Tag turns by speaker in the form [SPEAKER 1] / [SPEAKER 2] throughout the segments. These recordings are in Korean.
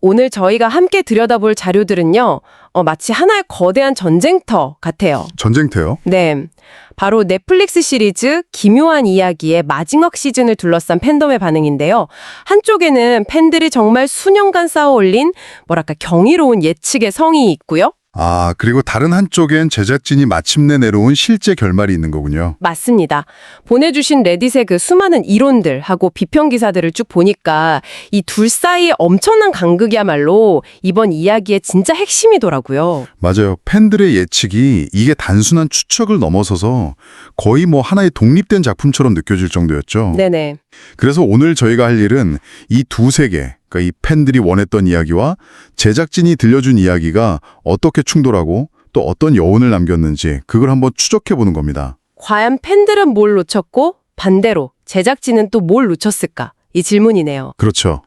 [SPEAKER 1] 오늘 저희가 함께 들여다볼 자료들은요, 마치 하나의 거대한 전쟁터 같아요.
[SPEAKER 2] 전쟁터요?
[SPEAKER 1] 네. 바로 넷플릭스 시리즈 기묘한 이야기의 마지막 시즌을 둘러싼 팬덤의 반응인데요. 한쪽에는 팬들이 정말 수년간 쌓아올린 뭐랄까 경이로운 예측의 성이 있고요.
[SPEAKER 2] 아, 그리고 다른 한쪽엔 제작진이 마침내 내놓은 실제 결말이 있는 거군요.
[SPEAKER 1] 맞습니다. 보내주신 레딧의 그 수많은 이론들하고 비평 기사들을 쭉 보니까 이 둘 사이의 엄청난 간극이야말로 이번 이야기의 진짜 핵심이더라고요.
[SPEAKER 2] 맞아요. 팬들의 예측이 이게 단순한 추측을 넘어서서 거의 뭐 하나의 독립된 작품처럼 느껴질 정도였죠.
[SPEAKER 1] 네네.
[SPEAKER 2] 그래서 오늘 저희가 할 일은 이 두 세계, 그러니까 이 팬들이 원했던 이야기와 제작진이 들려준 이야기가 어떻게 충돌하고 또 어떤 여운을 남겼는지 그걸 한번 추적해보는 겁니다.
[SPEAKER 1] 과연 팬들은 뭘 놓쳤고 반대로 제작진은 또 뭘 놓쳤을까? 이 질문이네요.
[SPEAKER 2] 그렇죠.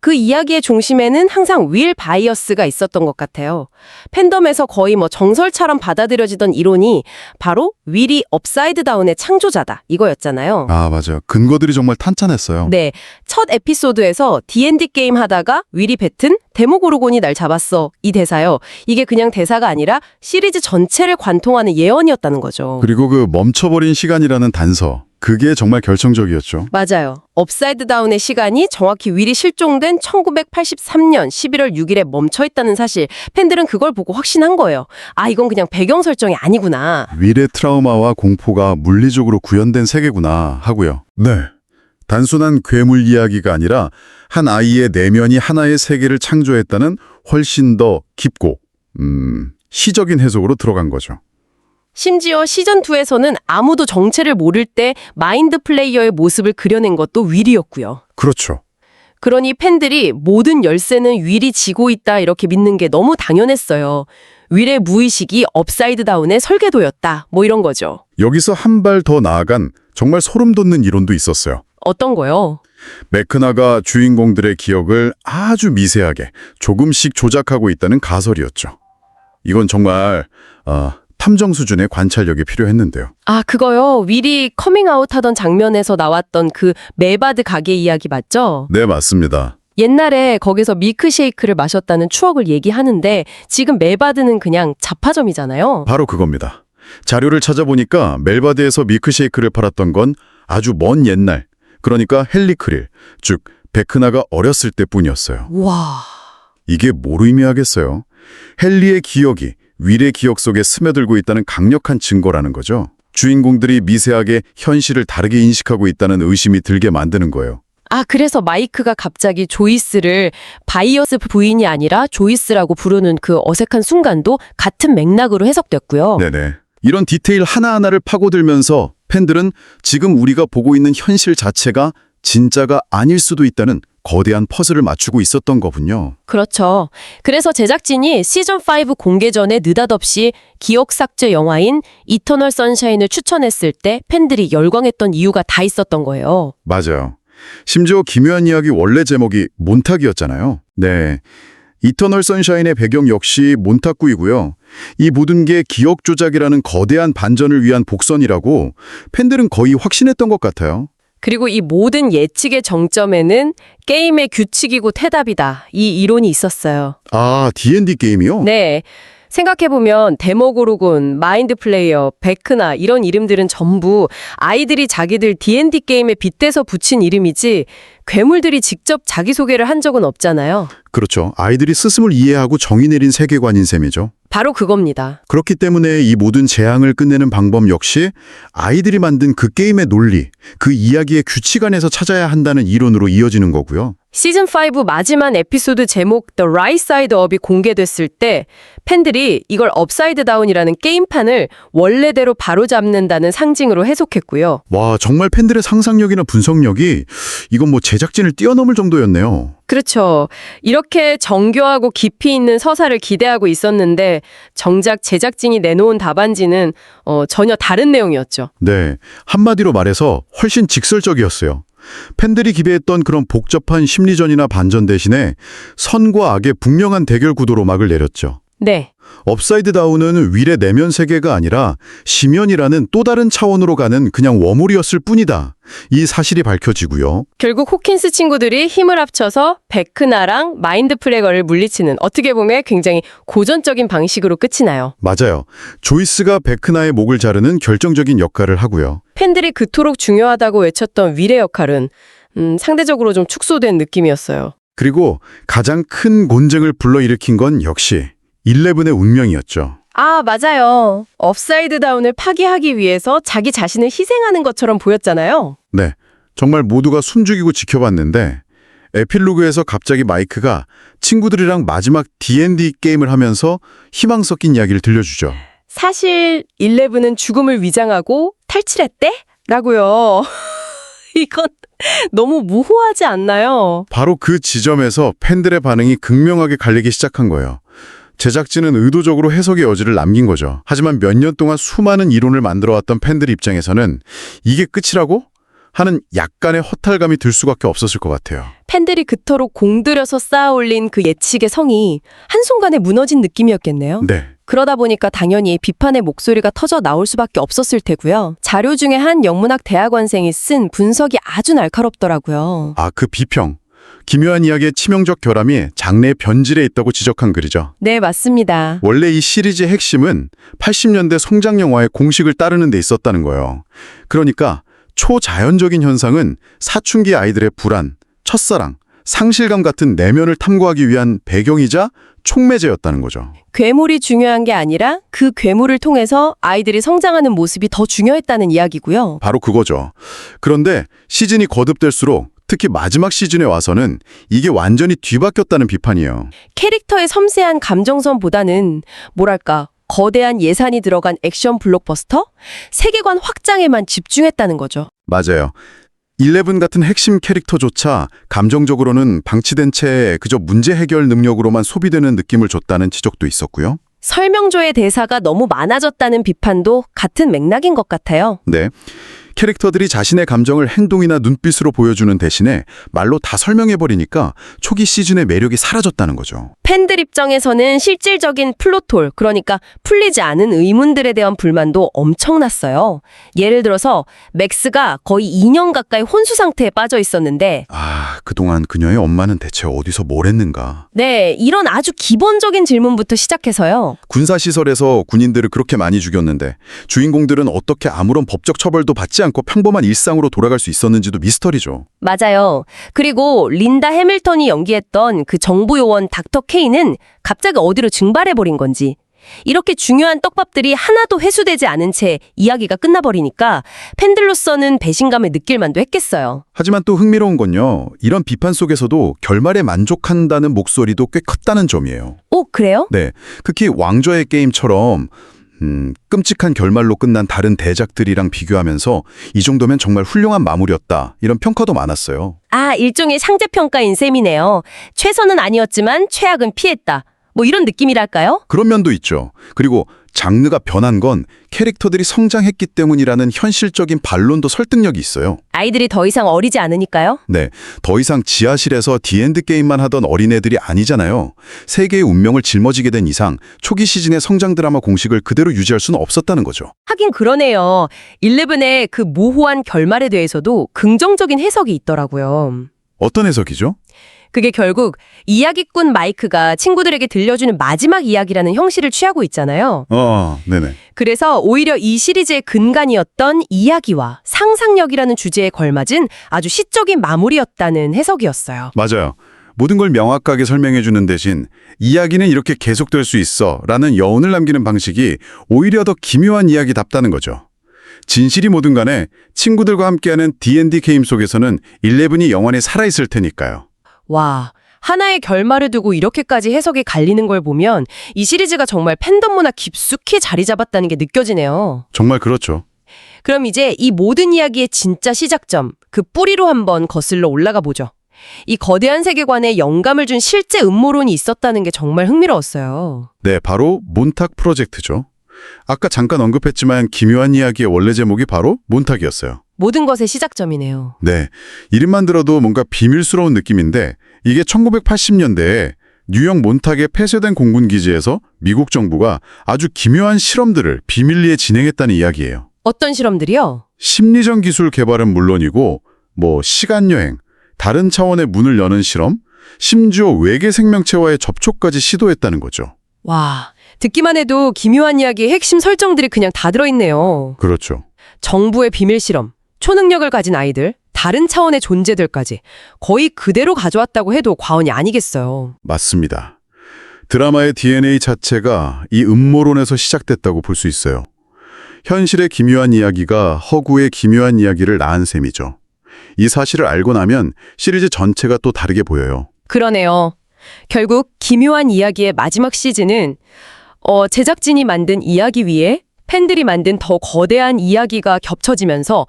[SPEAKER 1] 그 이야기의 중심에는 항상 윌 바이어스가 있었던 것 같아요. 팬덤에서 거의 뭐 정설처럼 받아들여지던 이론이 바로 윌이 업사이드 다운의 창조자다 이거였잖아요.
[SPEAKER 2] 아, 맞아요. 근거들이 정말 탄탄했어요.
[SPEAKER 1] 네, 첫 에피소드에서 D&D 게임 하다가 윌이 뱉은 데모고르곤이 날 잡았어 이 대사요. 이게 그냥 대사가 아니라 시리즈 전체를 관통하는 예언이었다는 거죠.
[SPEAKER 2] 그리고 그 멈춰버린 시간이라는 단서, 그게 정말 결정적이었죠.
[SPEAKER 1] 맞아요. 업사이드 다운의 시간이 정확히 윌이 실종된 1983년 11월 6일에 멈춰있다는 사실, 팬들은 그걸 보고 확신한 거예요. 아, 이건 그냥 배경 설정이 아니구나.
[SPEAKER 2] 윌의 트라우마와 공포가 물리적으로 구현된 세계구나 하고요. 네. 단순한 괴물 이야기가 아니라 한 아이의 내면이 하나의 세계를 창조했다는 훨씬 더 깊고 시적인 해석으로 들어간 거죠.
[SPEAKER 1] 심지어 시즌2에서는 아무도 정체를 모를 때 마인드 플레이어의 모습을 그려낸 것도 윌이었고요.
[SPEAKER 2] 그렇죠.
[SPEAKER 1] 그러니 팬들이 모든 열쇠는 윌이 지고 있다 이렇게 믿는 게 너무 당연했어요. 윌의 무의식이 업사이드 다운의 설계도였다. 뭐 이런 거죠.
[SPEAKER 2] 여기서 한 발 더 나아간 정말 소름 돋는 이론도 있었어요.
[SPEAKER 1] 어떤 거요?
[SPEAKER 2] 매크나가 주인공들의 기억을 아주 미세하게 조금씩 조작하고 있다는 가설이었죠. 이건 정말 탐정 수준의 관찰력이 필요했는데요.
[SPEAKER 1] 아, 그거요. 윌이 커밍아웃 하던 장면에서 나왔던 그 메바드 가게 이야기 맞죠?
[SPEAKER 2] 네, 맞습니다.
[SPEAKER 1] 옛날에 거기서 밀크쉐이크를 마셨다는 추억을 얘기하는데 지금 메바드는 그냥 잡화점이잖아요.
[SPEAKER 2] 바로 그겁니다. 자료를 찾아보니까 멜바드에서 밀크쉐이크를 팔았던 건 아주 먼 옛날, 그러니까 헨리 크릴, 즉 베크나가 어렸을 때뿐이었어요.
[SPEAKER 1] 와.
[SPEAKER 2] 이게 뭘 의미하겠어요? 헨리의 기억이 윌의 기억 속에 스며들고 있다는 강력한 증거라는 거죠. 주인공들이 미세하게 현실을 다르게 인식하고 있다는 의심이 들게 만드는 거예요.
[SPEAKER 1] 아, 그래서 마이크가 갑자기 조이스를 바이어스 부인이 아니라 조이스라고 부르는 그 어색한 순간도 같은 맥락으로 해석됐고요.
[SPEAKER 2] 네네. 이런 디테일 하나하나를 파고들면서 팬들은 지금 우리가 보고 있는 현실 자체가 진짜가 아닐 수도 있다는 거대한 퍼즐을 맞추고 있었던 거군요.
[SPEAKER 1] 그렇죠. 그래서 제작진이 시즌5 공개 전에 느닷없이 기억 삭제 영화인 이터널 선샤인을 추천했을 때 팬들이 열광했던 이유가 다 있었던 거예요.
[SPEAKER 2] 맞아요. 심지어 기묘한 이야기 원래 제목이 몬탁이었잖아요. 네. 이터널 선샤인의 배경 역시 몬탁구이고요. 이 모든 게 기억 조작이라는 거대한 반전을 위한 복선이라고 팬들은 거의 확신했던 것 같아요.
[SPEAKER 1] 그리고 이 모든 예측의 정점에는 게임의 규칙이고 태답이다. 이 이론이 있었어요.
[SPEAKER 2] 아, D&D 게임이요?
[SPEAKER 1] 네. 생각해보면 데모고르곤, 마인드 플레이어, 베크나 이런 이름들은 전부 아이들이 자기들 D&D 게임에 빗대서 붙인 이름이지 괴물들이 직접 자기소개를 한 적은 없잖아요.
[SPEAKER 2] 그렇죠. 아이들이 스스로 이해하고 정의 내린 세계관인 셈이죠.
[SPEAKER 1] 바로 그겁니다.
[SPEAKER 2] 그렇기 때문에 이 모든 재앙을 끝내는 방법 역시 아이들이 만든 그 게임의 논리, 그 이야기의 규칙 안에서 찾아야 한다는 이론으로 이어지는 거고요.
[SPEAKER 1] 시즌5 마지막 에피소드 제목 The Right Side Up이 공개됐을 때 팬들이 이걸 업사이드 다운이라는 게임판을 원래대로 바로잡는다는 상징으로 해석했고요.
[SPEAKER 2] 와, 정말 팬들의 상상력이나 분석력이 이건 뭐 제작진을 뛰어넘을 정도였네요.
[SPEAKER 1] 그렇죠. 이렇게 정교하고 깊이 있는 서사를 기대하고 있었는데 정작 제작진이 내놓은 답안지는 전혀 다른 내용이었죠.
[SPEAKER 2] 네, 한마디로 말해서 훨씬 직설적이었어요. 팬들이 기대했던 그런 복잡한 심리전이나 반전 대신에 선과 악의 분명한 대결 구도로 막을 내렸죠.
[SPEAKER 1] 네.
[SPEAKER 2] 업사이드 다운은 윌의 내면 세계가 아니라 심연이라는 또 다른 차원으로 가는 그냥 워몰이었을 뿐이다. 이 사실이 밝혀지고요.
[SPEAKER 1] 결국 호킨스 친구들이 힘을 합쳐서 베크나랑 마인드 플래거를 물리치는 어떻게 보면 굉장히 고전적인 방식으로 끝이 나요.
[SPEAKER 2] 맞아요. 조이스가 베크나의 목을 자르는 결정적인 역할을 하고요.
[SPEAKER 1] 팬들이 그토록 중요하다고 외쳤던 윌의 역할은 상대적으로 좀 축소된 느낌이었어요.
[SPEAKER 2] 그리고 가장 큰 곤쟁을 불러일으킨 건 역시 11의 운명이었죠.
[SPEAKER 1] 아, 맞아요. 업사이드 다운을 파괴하기 위해서 자기 자신을 희생하는 것처럼 보였잖아요.
[SPEAKER 2] 네, 정말 모두가 숨죽이고 지켜봤는데 에필로그에서 갑자기 마이크가 친구들이랑 마지막 D&D 게임을 하면서 희망 섞인 이야기를 들려주죠.
[SPEAKER 1] 사실 11은 죽음을 위장하고 탈출했대? 라고요. 이건 너무 무호하지 않나요?
[SPEAKER 2] 바로 그 지점에서 팬들의 반응이 극명하게 갈리기 시작한 거예요. 제작진은 의도적으로 해석의 여지를 남긴 거죠. 하지만 몇 년 동안 수많은 이론을 만들어왔던 팬들 입장에서는 이게 끝이라고? 하는 약간의 허탈감이 들 수밖에 없었을 것 같아요.
[SPEAKER 1] 팬들이 그토록 공들여서 쌓아올린 그 예측의 성이 한순간에 무너진 느낌이었겠네요.
[SPEAKER 2] 네.
[SPEAKER 1] 그러다 보니까 당연히 비판의 목소리가 터져 나올 수밖에 없었을 테고요. 자료 중에 한 영문학 대학원생이 쓴 분석이 아주 날카롭더라고요.
[SPEAKER 2] 아, 그 비평. 기묘한 이야기의 치명적 결함이 장래의 변질에 있다고 지적한 글이죠.
[SPEAKER 1] 네, 맞습니다.
[SPEAKER 2] 원래 이 시리즈의 핵심은 80년대 성장 영화의 공식을 따르는 데 있었다는 거예요. 그러니까 초자연적인 현상은 사춘기 아이들의 불안, 첫사랑, 상실감 같은 내면을 탐구하기 위한 배경이자 촉매제였다는 거죠.
[SPEAKER 1] 괴물이 중요한 게 아니라 그 괴물을 통해서 아이들이 성장하는 모습이 더 중요했다는 이야기고요.
[SPEAKER 2] 바로 그거죠. 그런데 시즌이 거듭될수록 특히 마지막 시즌에 와서는 이게 완전히 뒤바뀌었다는 비판이에요.
[SPEAKER 1] 캐릭터의 섬세한 감정선보다는 뭐랄까 거대한 예산이 들어간 액션 블록버스터? 세계관 확장에만 집중했다는 거죠.
[SPEAKER 2] 맞아요. 11 같은 핵심 캐릭터조차 감정적으로는 방치된 채 그저 문제 해결 능력으로만 소비되는 느낌을 줬다는 지적도 있었고요.
[SPEAKER 1] 설명조의 대사가 너무 많아졌다는 비판도 같은 맥락인 것 같아요.
[SPEAKER 2] 네. 캐릭터들이 자신의 감정을 행동이나 눈빛으로 보여주는 대신에 말로 다 설명해버리니까 초기 시즌의 매력이 사라졌다는 거죠.
[SPEAKER 1] 팬들 입장에서는 실질적인 플롯홀, 그러니까 풀리지 않은 의문들에 대한 불만도 엄청났어요. 예를 들어서 맥스가 거의 2년 가까이 혼수 상태에 빠져 있었는데
[SPEAKER 2] 아, 그동안 그녀의 엄마는 대체 어디서 뭘 했는가?
[SPEAKER 1] 네, 이런 아주 기본적인 질문부터 시작해서요.
[SPEAKER 2] 군사시설에서 군인들을 그렇게 많이 죽였는데 주인공들은 어떻게 아무런 법적 처벌도 받지 않고 평범한 일상으로 돌아갈 수 있었는지도 미스터리죠.
[SPEAKER 1] 맞아요. 그리고 린다 해밀턴이 연기했던 그 정부요원 닥터 K는 갑자기 어디로 증발해버린 건지 이렇게 중요한 떡밥들이 하나도 회수되지 않은 채 이야기가 끝나버리니까 팬들로서는 배신감을 느낄 만도 했겠어요.
[SPEAKER 2] 하지만 또 흥미로운 건요. 이런 비판 속에서도 결말에 만족한다는 목소리도 꽤 컸다는 점이에요.
[SPEAKER 1] 오, 그래요?
[SPEAKER 2] 네, 특히 왕좌의 게임처럼 끔찍한 결말로 끝난 다른 대작들이랑 비교하면서 이 정도면 정말 훌륭한 마무리였다. 이런 평가도 많았어요.
[SPEAKER 1] 아, 일종의 상대평가인 셈이네요. 최선은 아니었지만 최악은 피했다. 뭐 이런 느낌이랄까요?
[SPEAKER 2] 그런 면도 있죠. 그리고 장르가 변한 건 캐릭터들이 성장했기 때문이라는 현실적인 반론도 설득력이 있어요.
[SPEAKER 1] 아이들이 더 이상 어리지 않으니까요?
[SPEAKER 2] 네, 더 이상 지하실에서 디엔드 게임만 하던 어린애들이 아니잖아요. 세계의 운명을 짊어지게 된 이상 초기 시즌의 성장 드라마 공식을 그대로 유지할 수는 없었다는 거죠.
[SPEAKER 1] 하긴 그러네요. 11의 그 모호한 결말에 대해서도 긍정적인 해석이 있더라고요.
[SPEAKER 2] 어떤 해석이죠?
[SPEAKER 1] 그게 결국 이야기꾼 마이크가 친구들에게 들려주는 마지막 이야기라는 형식을 취하고 있잖아요.
[SPEAKER 2] 네네.
[SPEAKER 1] 그래서 오히려 이 시리즈의 근간이었던 이야기와 상상력이라는 주제에 걸맞은 아주 시적인 마무리였다는 해석이었어요.
[SPEAKER 2] 맞아요. 모든 걸 명확하게 설명해주는 대신 이야기는 이렇게 계속될 수 있어 라는 여운을 남기는 방식이 오히려 더 기묘한 이야기답다는 거죠. 진실이 뭐든 간에 친구들과 함께하는 D&D 게임 속에서는 11이 영원히 살아있을 테니까요.
[SPEAKER 1] 와, 하나의 결말을 두고 이렇게까지 해석이 갈리는 걸 보면 이 시리즈가 정말 팬덤 문화 깊숙이 자리 잡았다는 게 느껴지네요.
[SPEAKER 2] 정말 그렇죠.
[SPEAKER 1] 그럼 이제 이 모든 이야기의 진짜 시작점, 그 뿌리로 한번 거슬러 올라가 보죠. 이 거대한 세계관에 영감을 준 실제 음모론이 있었다는 게 정말 흥미로웠어요.
[SPEAKER 2] 네, 바로 몬탁 프로젝트죠. 아까 잠깐 언급했지만 기묘한 이야기의 원래 제목이 바로 몬탁이었어요.
[SPEAKER 1] 모든 것의 시작점이네요.
[SPEAKER 2] 네, 이름만 들어도 뭔가 비밀스러운 느낌인데 이게 1980년대에 뉴욕 몬탁의 폐쇄된 공군 기지에서 미국 정부가 아주 기묘한 실험들을 비밀리에 진행했다는 이야기예요.
[SPEAKER 1] 어떤 실험들이요?
[SPEAKER 2] 심리전 기술 개발은 물론이고 시간여행, 다른 차원의 문을 여는 실험, 심지어 외계 생명체와의 접촉까지 시도했다는 거죠.
[SPEAKER 1] 와, 듣기만 해도 기묘한 이야기의 핵심 설정들이 그냥 다 들어있네요.
[SPEAKER 2] 그렇죠.
[SPEAKER 1] 정부의 비밀 실험, 초능력을 가진 아이들, 다른 차원의 존재들까지 거의 그대로 가져왔다고 해도 과언이 아니겠어요.
[SPEAKER 2] 맞습니다. 드라마의 DNA 자체가 이 음모론에서 시작됐다고 볼 수 있어요. 현실의 기묘한 이야기가 허구의 기묘한 이야기를 낳은 셈이죠. 이 사실을 알고 나면 시리즈 전체가 또 다르게 보여요.
[SPEAKER 1] 그러네요. 결국 기묘한 이야기의 마지막 시즌은 제작진이 만든 이야기 위에 팬들이 만든 더 거대한 이야기가 겹쳐지면서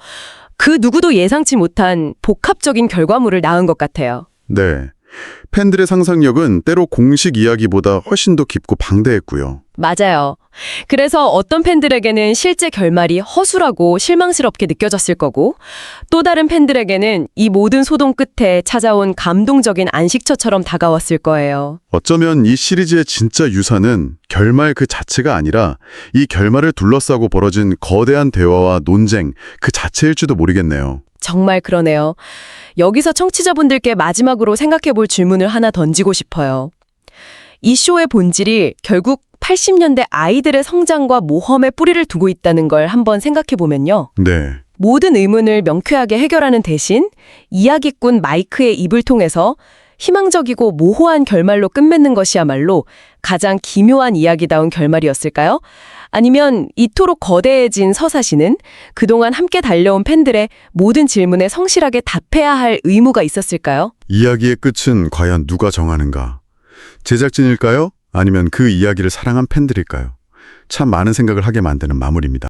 [SPEAKER 1] 그 누구도 예상치 못한 복합적인 결과물을 낳은 것 같아요.
[SPEAKER 2] 네. 팬들의 상상력은 때로 공식 이야기보다 훨씬 더 깊고 방대했고요.
[SPEAKER 1] 맞아요. 그래서 어떤 팬들에게는 실제 결말이 허술하고 실망스럽게 느껴졌을 거고, 또 다른 팬들에게는 이 모든 소동 끝에 찾아온 감동적인 안식처처럼 다가왔을 거예요.
[SPEAKER 2] 어쩌면 이 시리즈의 진짜 유산은 결말 그 자체가 아니라 이 결말을 둘러싸고 벌어진 거대한 대화와 논쟁 그 자체일지도 모르겠네요.
[SPEAKER 1] 정말 그러네요. 여기서 청취자분들께 마지막으로 생각해 볼 질문을 하나 던지고 싶어요. 이 쇼의 본질이 결국 80년대 아이들의 성장과 모험에 뿌리를 두고 있다는 걸 한번 생각해 보면요.
[SPEAKER 2] 네.
[SPEAKER 1] 모든 의문을 명쾌하게 해결하는 대신 이야기꾼 마이크의 입을 통해서 희망적이고 모호한 결말로 끝맺는 것이야말로 가장 기묘한 이야기다운 결말이었을까요? 아니면 이토록 거대해진 서사시는 그동안 함께 달려온 팬들의 모든 질문에 성실하게 답해야 할 의무가 있었을까요?
[SPEAKER 2] 이야기의 끝은 과연 누가 정하는가? 제작진일까요? 아니면 그 이야기를 사랑한 팬들일까요? 참 많은 생각을 하게 만드는 마무리입니다.